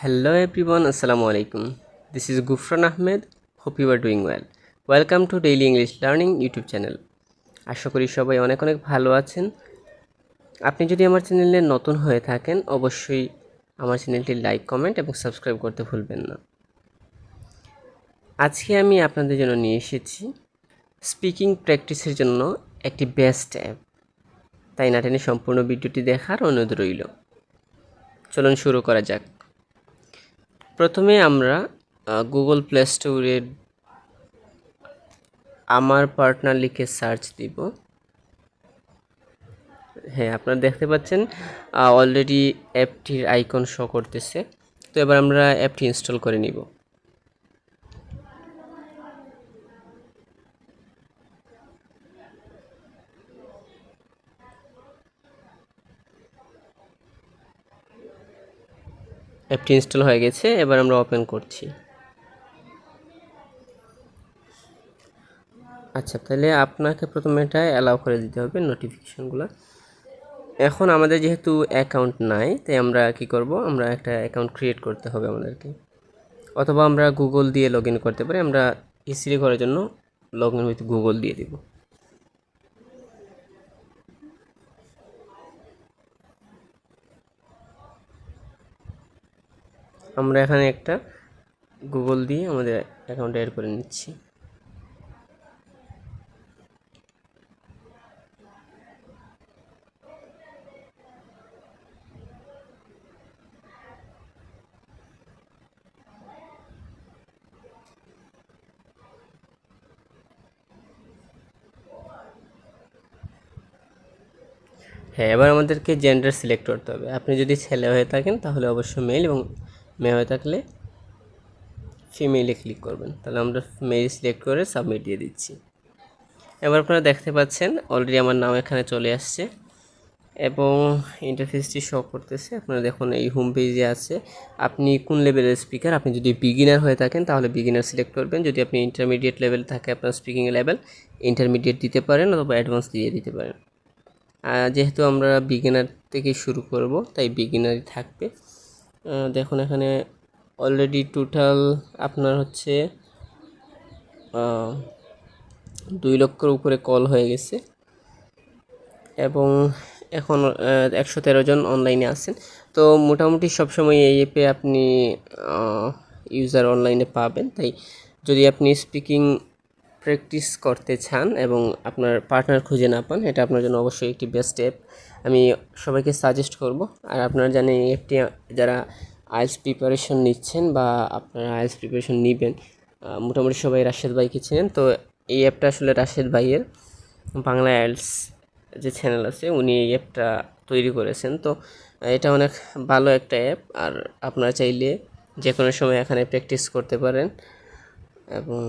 Hello everyone, Assalamu alaikum. This is Gufran Ahmed. Hope you are doing well. Welcome to Daily English Learning YouTube channel. আশা করি সবাই অনেক ভালো আছেন। আপনি যদি আমার চ্যানেলে নতুন হয়ে থাকেন অবশ্যই আমার চ্যানেলটি লাইক, কমেন্ট এবং সাবস্ক্রাইব করতে ভুলবেন না। আজকে আমি আপনাদের জন্য নিয়ে এসেছি স্পিকিং প্র্যাকটিসের জন্য একটি বেস্ট অ্যাপ। তাই না টেনে সম্পূর্ণ ভিডিওটি দেখার অনুরোধ রইল। চলুন শুরু করা যাক। প্রথমে আমরা গুগল প্লে স্টোরে আমার পার্টনার লিখে সার্চ দিব। হ্যাঁ, আপনারা দেখতে পাচ্ছেন অলরেডি অ্যাপটির আইকন শো করতেছে। তো এবার আমরা অ্যাপটি ইনস্টল করে নিব। অ্যাপটি ইনস্টল হয়ে গেছে, এবার আমরা ওপেন করছি। আচ্ছা, তাহলে আপনাকে প্রথমে এটা অ্যালাউ করে দিতে হবে নোটিফিকেশনগুলো। এখন আমাদের যেহেতু অ্যাকাউন্ট নাই, তাই আমরা কি করব, আমরা একটা অ্যাকাউন্ট ক্রিয়েট করতে হবে আমাদেরকে, অথবা আমরা গুগল দিয়ে লগ ইন করতে পারি। আমরা ইসিলি করার জন্য লগ ইন উইথ গুগল দিয়ে দিব। আমরা এখানে একটা গুগল দিয়ে আমাদের অ্যাকাউন্ট অ্যাড করে নিচ্ছি। হ্যাঁ, এবার আমাদেরকে জেন্ডার সিলেক্ট করতে হবে। আপনি যদি ছেলে হয়ে থাকেন তাহলে অবশ্যই মেল, এবং মেয়ে হয়ে থাকলে ফিমেলে ক্লিক করবেন। তাহলে আমরা মেল সিলেক্ট করে সাবমিট দিয়ে দিচ্ছি। এবার আপনারা দেখতে পাচ্ছেন অলরেডি আমার নাম এখানে চলে আসছে এবং ইন্টারফেসটি শো করতেছে। আপনারা দেখুন এই হোম পেজে আছে আপনি কোন লেভেলের স্পিকার। আপনি যদি বিগিনার হয়ে থাকেন তাহলে বিগিনার সিলেক্ট করবেন। যদি আপনি ইন্টারমিডিয়েট লেভেল থাকে, আপনার স্পিকিং লেভেল ইন্টারমিডিয়েট দিতে পারেন অথবা অ্যাডভান্স দিয়ে দিতে পারেন। যেহেতু আমরা বিগিনার থেকে শুরু করব তাই বিগিনারই থাকবে। দেখুন এখানে অলরেডি টোটাল আপনার হচ্ছে 2 লক্ষের উপরে কল হয়ে গেছে এবং এখন 113 জন অনলাইনে আছেন। তো মোটামুটি সবসময় এই অ্যাপে আপনি ইউজার অনলাইনে পাবেন। তাই যদি আপনি স্পিকিং প্র্যাকটিস করতে চান এবং আপনার পার্টনার খুঁজে না পান, এটা আপনার জন্য অবশ্যই একটি বেস্ট অ্যাপ, আমি সবাইকে সাজেস্ট করব। আর আপনারা জানেন এই অ্যাপটি যারা আইএলটিএস প্রিপারেশন নিচ্ছেন বা আপনারা আইএলটিএস প্রিপারেশন নেবেন, মোটামুটি সবাই রাশেদ ভাইকে চেনেন। তো এই অ্যাপটা আসলে রাশেদ ভাইয়ের বাংলা আইএলটিএস যে চ্যানেল আছে উনি এই অ্যাপটা তৈরি করেছেন। তো এটা অনেক ভালো একটা অ্যাপ, আর আপনারা চাইলে যে কোনো সময় এখানে প্র্যাকটিস করতে পারেন। এবং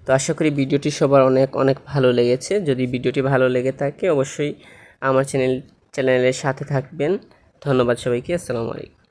তো আশা করি ভিডিওটি সবার অনেক ভালো লেগেছে। যদি ভিডিওটি ভালো লেগে থাকে অবশ্যই আমার চ্যানেলের সাথে থাকবেন। ধন্যবাদ সবাইকে। আসসালামু আলাইকুম।